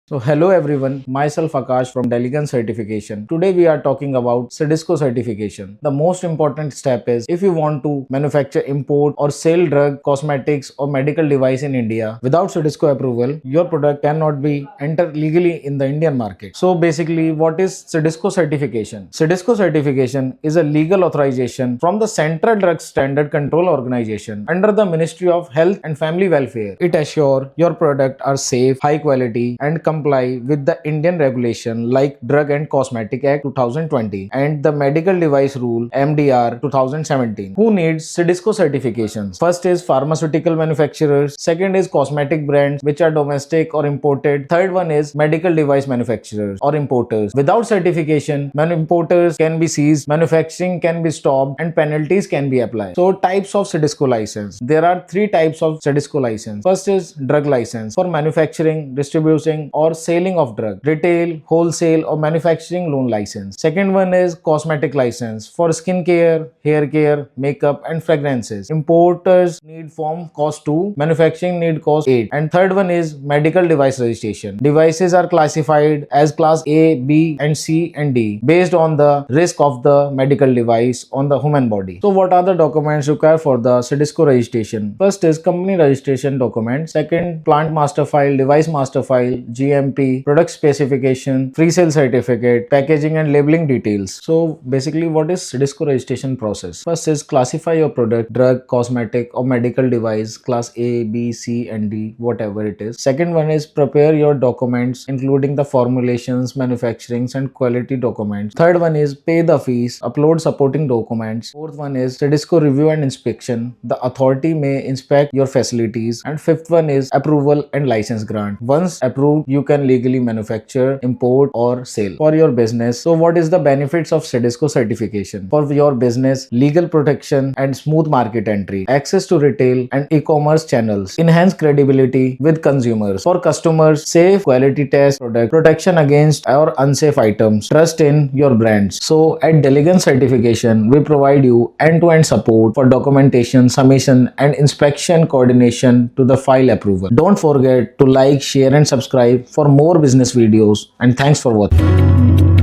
So hello everyone, myself Akash from Diligence Certification. Today we are talking about CDSCO Certification. The most important step is if you want to manufacture, import or sell drug, cosmetics or medical device in India without CDSCO approval, your product cannot be enter legally in the Indian market. So basically what is CDSCO Certification? CDSCO Certification is a legal authorization from the Central Drug Standard Control Organization under the Ministry of Health and Family Welfare. It assures your product are safe, high quality and comply with the Indian regulation like Drug and Cosmetic Act 2020 and the Medical Device Rule MDR 2017. Who needs CDSCO certifications? First is pharmaceutical manufacturers, second is cosmetic brands which are domestic or imported, third one is medical device manufacturers or importers. Without certification, importers can be seized, manufacturing can be stopped and penalties can be applied. So types of CDSCO license. There are three types of CDSCO license. First is drug license for manufacturing, distributing or selling of drug, retail, wholesale or manufacturing loan license. Second one is cosmetic license for skin care, hair care, makeup and fragrances. Importers need form cost 2, manufacturing need cost 8. And third one is medical device registration. Devices are classified as class A, B and C and D based on the risk of the medical device on the human body. So what are the documents required for the CDSCO registration? First is company registration document, second plant master file, device master file, GMP, product specification, free sale certificate, packaging and labeling details. So basically what is CDSCO registration process? First is classify your product, drug, cosmetic or medical device, class A, B, C and D, whatever it is. Second one is prepare your documents including the formulations, manufacturings and quality documents. Third one is pay the fees, upload supporting documents. Fourth one is CDSCO review and inspection. The authority may inspect your facilities. And fifth one is approval and license grant. Once approved, you can legally manufacture, import or sell for your business. So what is the benefits of CDSCO certification? For your business, legal protection and smooth market entry, access to retail and e-commerce channels, enhanced credibility with consumers. For customers, safe quality test product, protection against or unsafe items, trust in your brands. So at Diligence Certification, we provide you end-to-end support for documentation, submission and inspection coordination to the file approval. Don't forget to like, share and subscribe for more business videos, and thanks for watching.